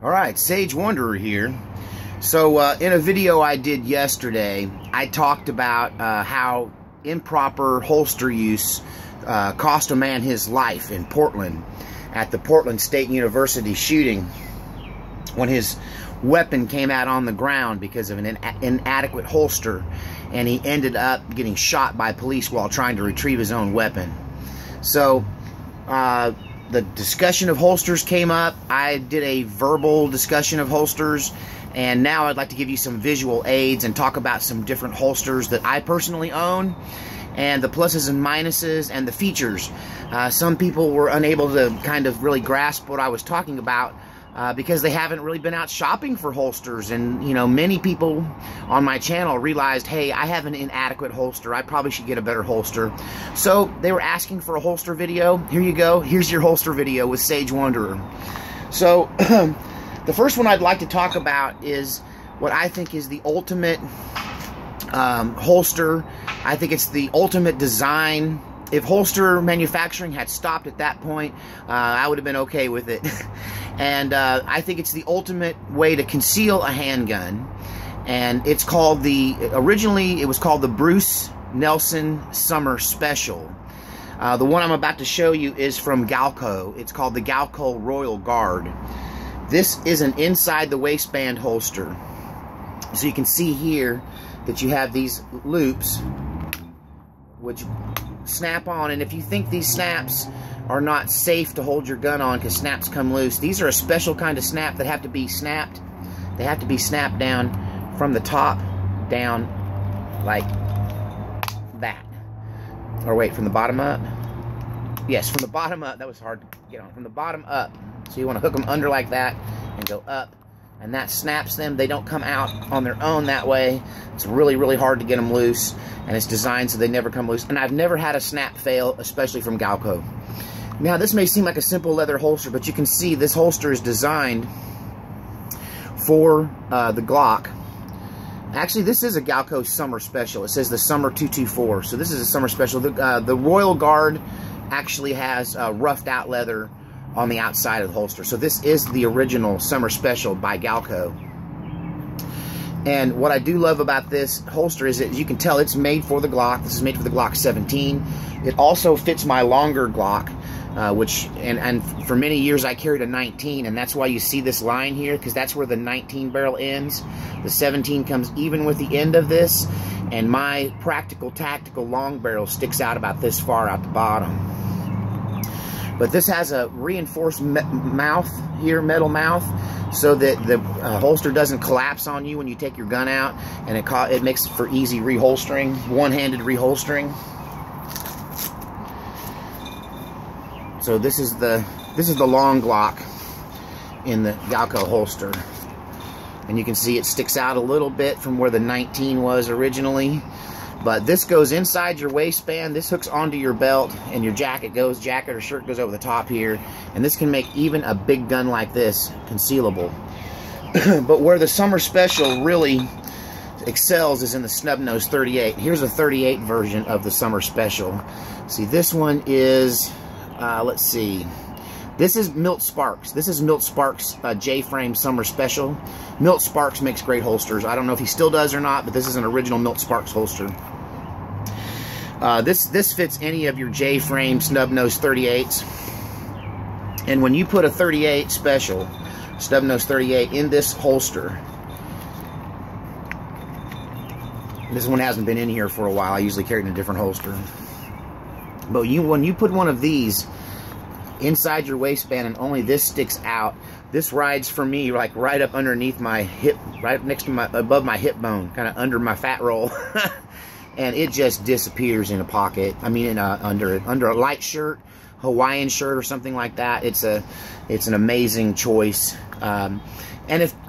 Alright, Sage Wanderer here. So in a video I did yesterday, I talked about how improper holster use cost a man his life in Portland at the Portland State University shooting when his weapon came out on the ground because of an inadequate holster, and he ended up getting shot by police while trying to retrieve his own weapon. So the discussion of holsters came up. I did a verbal discussion of holsters, and now I'd like to give you some visual aids and talk about some different holsters that I personally own, and the pluses and minuses and the features. Some people were unable to kind of really grasp what I was talking about because they haven't really been out shopping for holsters, and you know, many people on my channel realized, hey, I have an inadequate holster, I probably should get a better holster. So they were asking for a holster video. Here you go, here's your holster video with Sage Wanderer. So the first one I'd like to talk about is what I think is the ultimate holster. I think it's the ultimate design. If holster manufacturing had stopped at that point, I would have been okay with it. And I think it's the ultimate way to conceal a handgun. And it's called originally it was called the Bruce Nelson Summer Special. The one I'm about to show you is from Galco. It's called the Galco Royal Guard. This is an inside the waistband holster. So you can see here that you have these loops which snap on, and if you think these snaps are not safe to hold your gun on because snaps come loose, these are a special kind of snap that have to be snapped. They have to be snapped down from the top down like that. Or wait, from the bottom up? Yes, from the bottom up. That was hard to get on. From the bottom up. So you want to hook them under like that and go up, and that snaps them. They don't come out on their own that way. It's really, really hard to get them loose, and it's designed so they never come loose. And I've never had a snap fail, especially from Galco. Now, this may seem like a simple leather holster, but you can see this holster is designed for the Glock. Actually, this is a Galco Summer Special. It says the Summer 224, so this is a Summer Special. The Royal Guard actually has roughed out leather on the outside of the holster. So this is the original Summer Special by Galco. And what I do love about this holster is that you can tell it's made for the Glock. This is made for the Glock 17. It also fits my longer Glock, and for many years I carried a 19, and that's why you see this line here, because that's where the 19 barrel ends. The 17 comes even with the end of this, and my practical tactical long barrel sticks out about this far out the bottom. But this has a reinforced mouth here, metal mouth, so that the holster doesn't collapse on you when you take your gun out, and it makes for easy reholstering, one-handed reholstering. So this is the long Glock in the Galco holster, and you can see it sticks out a little bit from where the 19 was originally. But this goes inside your waistband, this hooks onto your belt, and your jacket or shirt goes over the top here, and this can make even a big gun like this concealable. But where the Summer Special really excels is in the snub nose 38. Here's a 38 version of the Summer Special. See, this one is, let's see, this is Milt Sparks. This is Milt Sparks' J-frame Summer Special. Milt Sparks makes great holsters. I don't know if he still does or not, but this is an original Milt Sparks holster. This fits any of your J-frame snub nose 38s. And when you put a 38 Special, snub nose 38, in this holster, this one hasn't been in here for a while. I usually carry it in a different holster. But when you put one of these inside your waistband and only this sticks out, this rides for me like right up underneath my hip, right next to above my hip bone, kind of under my fat roll. And it just disappears in a pocket. I mean, under a light shirt, Hawaiian shirt or something like that. It's an amazing choice. And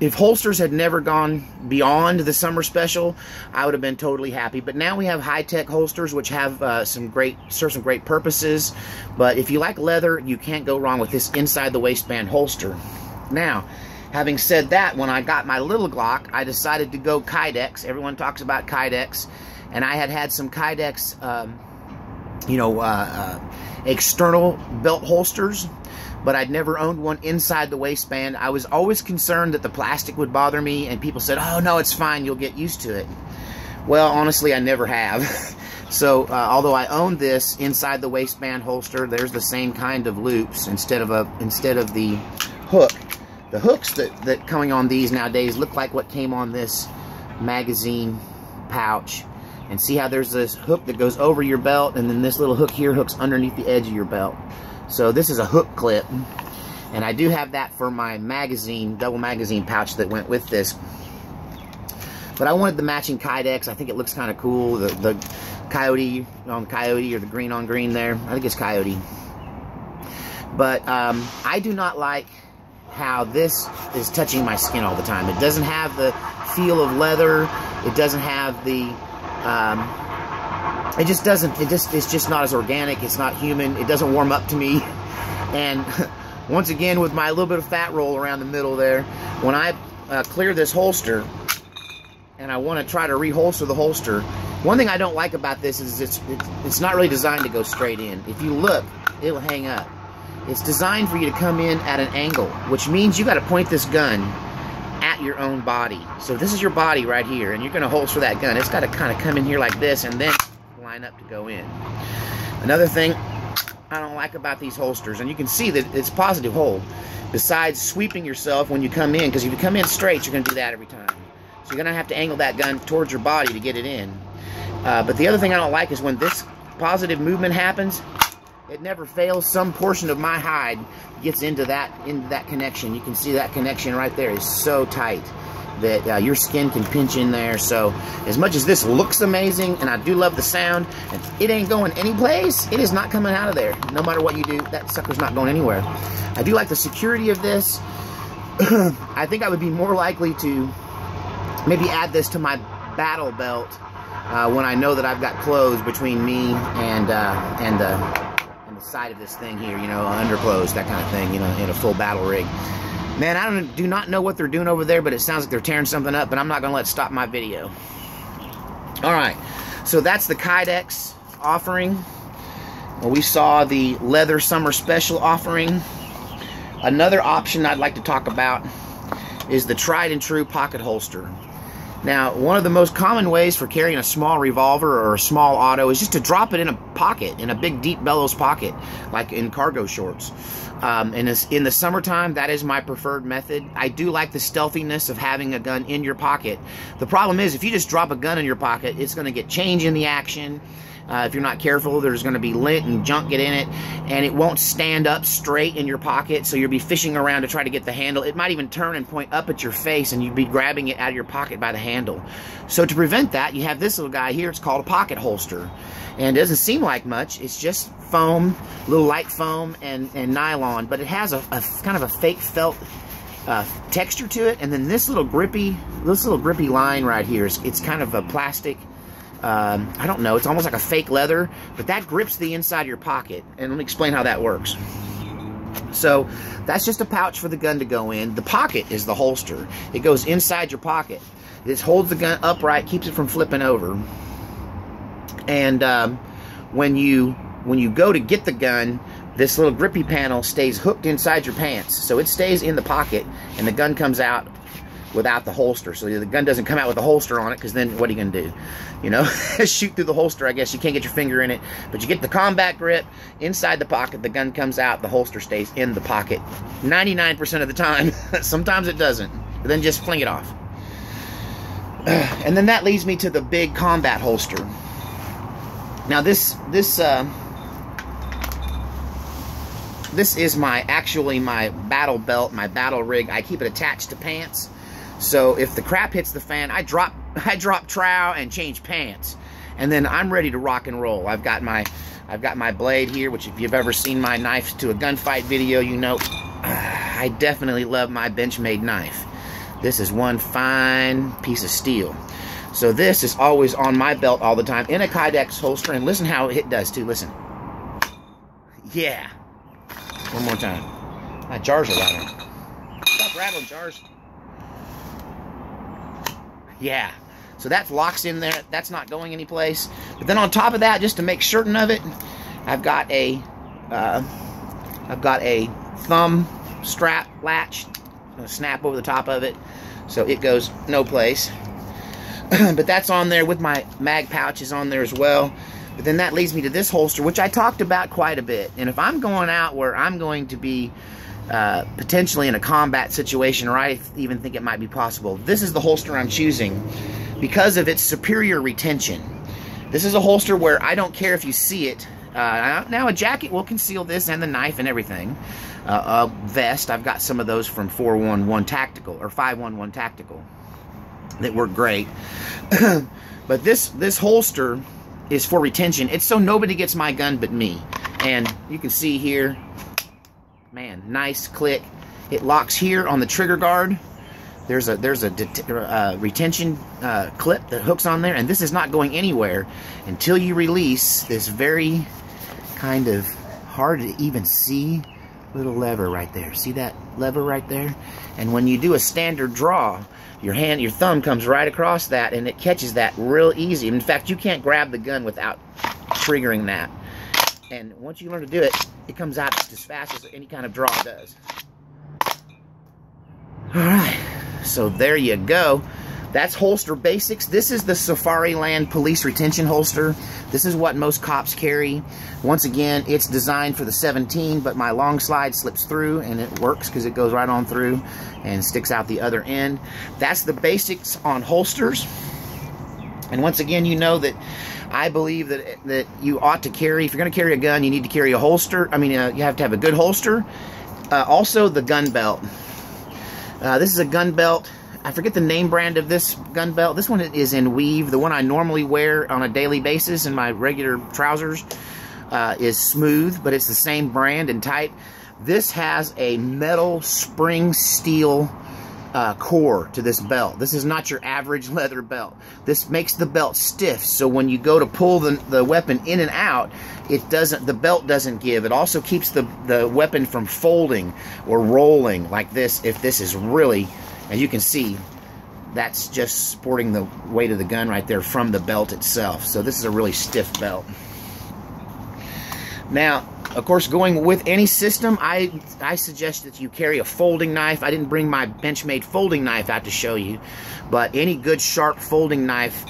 if holsters had never gone beyond the Summer Special, I would have been totally happy. But now we have high-tech holsters which have serve some great purposes. But if you like leather, you can't go wrong with this inside the waistband holster. Now, having said that, when I got my little Glock, I decided to go Kydex. Everyone talks about Kydex, and I had some Kydex, external belt holsters. but I'd never owned one inside the waistband. I was always concerned that the plastic would bother me, and people said, oh no, it's fine, you'll get used to it. Well, honestly, I never have. So, although I own this inside the waistband holster, there's the same kind of loops instead of the hook. The hooks that coming on these nowadays look like what came on this magazine pouch. And see how there's this hook that goes over your belt, and then this little hook here hooks underneath the edge of your belt. So this is a hook clip, and I do have that for my magazine, double magazine pouch that went with this. But I wanted the matching Kydex. I think it looks kind of cool. The coyote on coyote, or the green on green there. I think it's coyote. But I do not like how this is touching my skin all the time. It doesn't have the feel of leather. It doesn't have the it's just not as organic. It's not human. It doesn't warm up to me. And once again, with my little bit of fat roll around the middle there, when I clear this holster and I want to try to reholster the holster, one thing I don't like about this is it's not really designed to go straight in. If you look, it'll hang up. It's designed for you to come in at an angle, which means you got to point this gun at your own body. So this is your body right here, and you're going to holster that gun. It's got to kind of come in here like this and then line up to go in. Another thing I don't like about these holsters, and you can see that it's positive hold, besides sweeping yourself when you come in, because if you come in straight, you're going to do that every time. So you're going to have to angle that gun towards your body to get it in. But the other thing I don't like is when this positive movement happens, it never fails. Some portion of my hide gets into that connection. You can see that connection right there is so tight that your skin can pinch in there. So as much as this looks amazing, and I do love the sound, and it ain't going any place, it is not coming out of there. No matter what you do, that sucker's not going anywhere. I do like the security of this. I think I would be more likely to maybe add this to my battle belt when I know that I've got clothes between me and the side of this thing here, you know, underclothes, that kind of thing, you know, in a full battle rig. Man, I do not know what they're doing over there, but it sounds like they're tearing something up, but I'm not going to let it stop my video. Alright, so that's the Kydex offering. Well, we saw the leather summer special offering. Another option I'd like to talk about is the tried and true pocket holster. Now, one of the most common ways for carrying a small revolver or a small auto is just to drop it in a pocket, in a big deep bellows pocket, like in cargo shorts. And in the summertime, that is my preferred method. I do like the stealthiness of having a gun in your pocket. The problem is, if you just drop a gun in your pocket, it's going to get change in the action. If you're not careful, there's going to be lint and junk get in it, and it won't stand up straight in your pocket, so you'll be fishing around to try to get the handle. It might even turn and point up at your face, and you'd be grabbing it out of your pocket by the handle. So to prevent that, you have this little guy here. It's called a pocket holster, and it doesn't seem like much. It's just foam, little light foam and nylon, but it has a kind of a fake felt texture to it. And then this little grippy line right here it's kind of a plastic. I don't know, it's almost like a fake leather, but that grips the inside of your pocket. And let me explain how that works. So that's just a pouch for the gun to go in. The pocket is the holster. It goes inside your pocket. This holds the gun upright, keeps it from flipping over. And when you go to get the gun, this little grippy panel stays hooked inside your pants. So it stays in the pocket, and the gun comes out without the holster. So the gun doesn't come out with the holster on it, because then what are you going to do? You know, shoot through the holster, I guess. You can't get your finger in it. But you get the combat grip inside the pocket, the gun comes out, the holster stays in the pocket 99% of the time. Sometimes it doesn't. But then just fling it off. And then that leads me to the big combat holster. Now this is actually my battle belt, my battle rig. I keep it attached to pants. So if the crap hits the fan, I drop trow and change pants, and then I'm ready to rock and roll. I've got my blade here, which if you've ever seen my knife to a gunfight video, you know I definitely love my Benchmade knife. This is one fine piece of steel. So this is always on my belt all the time in a Kydex holster, and listen how it does too. Listen. Yeah. One more time. My jars are rattling. Stop rattling, jars. Yeah. So that locks in there. That's not going anyplace. But then on top of that, just to make certain of it, I've got a thumb strap latch. I'm going to snap over the top of it so it goes no place. But that's on there with my mag pouches on there as well. But then that leads me to this holster, which I talked about quite a bit. And if I'm going out where I'm going to be potentially in a combat situation, or I even think it might be possible, this is the holster I'm choosing because of its superior retention. This is a holster where I don't care if you see it. Now a jacket will conceal this and the knife and everything. A vest, I've got some of those from 411 Tactical or 511 Tactical that work great. But this holster is for retention. It's so nobody gets my gun but me. And you can see here, man, nice click. It locks here on the trigger guard. There's a retention clip that hooks on there, and this is not going anywhere until you release this very kind of hard to even see little lever right there. See that lever right there? And when you do a standard draw, your thumb comes right across that, and it catches that real easy. In fact, you can't grab the gun without triggering that. And once you learn to do it, it comes out just as fast as any kind of draw does. Alright, so there you go. That's holster basics. This is the Safariland police retention holster. This is what most cops carry. Once again, it's designed for the 17, but my long slide slips through and it works because it goes right on through and sticks out the other end. That's the basics on holsters. And once again, you know that I believe that you ought to carry, if you're going to carry a gun, you need to carry a holster. I mean, you have to have a good holster. Also, the gun belt. This is a gun belt. I forget the name brand of this gun belt. This one is in weave. The one I normally wear on a daily basis in my regular trousers is smooth, but it's the same brand and type. This has a metal spring steel core to this belt. This is not your average leather belt. This makes the belt stiff, so when you go to pull the weapon in and out, the belt doesn't give. It also keeps the weapon from folding or rolling like this. If this is really, as you can see, that's just supporting the weight of the gun right there from the belt itself. So this is a really stiff belt. Now, of course, going with any system, I suggest that you carry a folding knife. I didn't bring my Benchmade folding knife out to show you, but any good sharp folding knife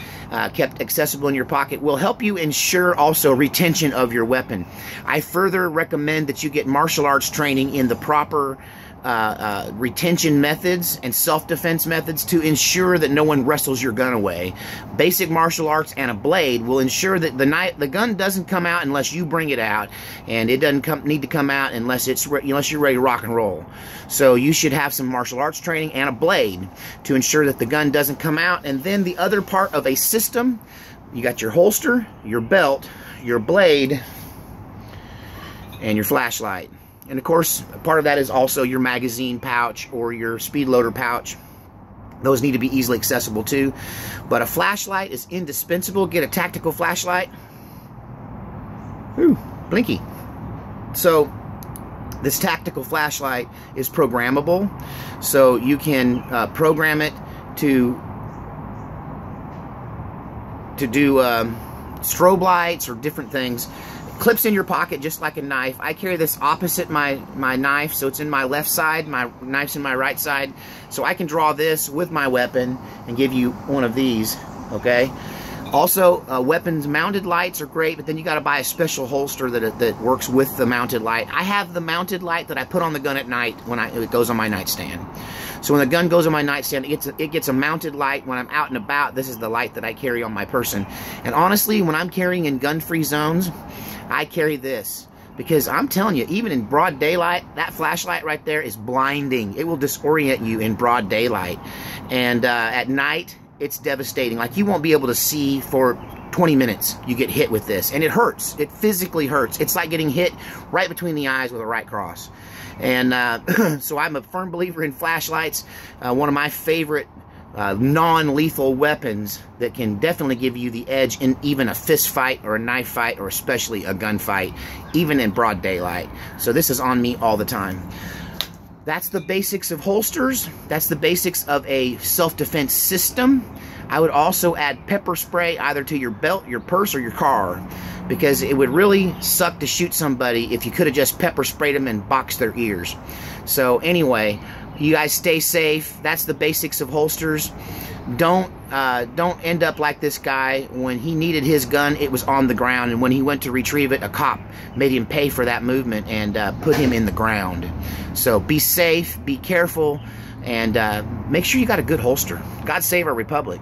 kept accessible in your pocket will help you ensure also retention of your weapon. I further recommend that you get martial arts training in the proper retention methods and self-defense methods to ensure that no one wrestles your gun away. Basic martial arts and a blade will ensure that the gun doesn't come out unless you bring it out, and it doesn't need to come out unless you're ready to rock and roll. So you should have some martial arts training and a blade to ensure that the gun doesn't come out. And then the other part of a system, you got your holster, your belt, your blade, and your flashlight. And of course, part of that is also your magazine pouch or your speed loader pouch. Those need to be easily accessible too. But a flashlight is indispensable. Get a tactical flashlight. Ooh, blinky. So this tactical flashlight is programmable. So you can program it to do strobe lights or different things. Clips in your pocket just like a knife. I carry this opposite my knife, so it's in my left side, my knife's in my right side, so I can draw this with my weapon and give you one of these, okay? Also, weapons mounted lights are great, but then you got to buy a special holster that works with the mounted light. I have the mounted light that I put on the gun at night when it goes on my nightstand. So when the gun goes on my nightstand, it gets a mounted light. When I'm out and about, this is the light that I carry on my person. And honestly, when I'm carrying in gun-free zones, I carry this because I'm telling you, even in broad daylight, that flashlight right there is blinding. It will disorient you in broad daylight. And at night, it's devastating. Like, you won't be able to see for 20 minutes. You get hit with this, and it hurts. It physically hurts. It's like getting hit right between the eyes with a right cross. And so I'm a firm believer in flashlights. One of my favorite non-lethal weapons that can definitely give you the edge in even a fist fight or a knife fight, or especially a gunfight, even in broad daylight. So this is on me all the time. That's the basics of holsters. That's the basics of a self-defense system. I would also add pepper spray either to your belt, your purse, or your car. because it would really suck to shoot somebody if you could have just pepper sprayed them and boxed their ears. So anyway, you guys stay safe. That's the basics of holsters. Don't end up like this guy. When he needed his gun, it was on the ground, and when he went to retrieve it, a cop made him pay for that movement and put him in the ground. So be safe, be careful, and make sure you got a good holster. God save our republic.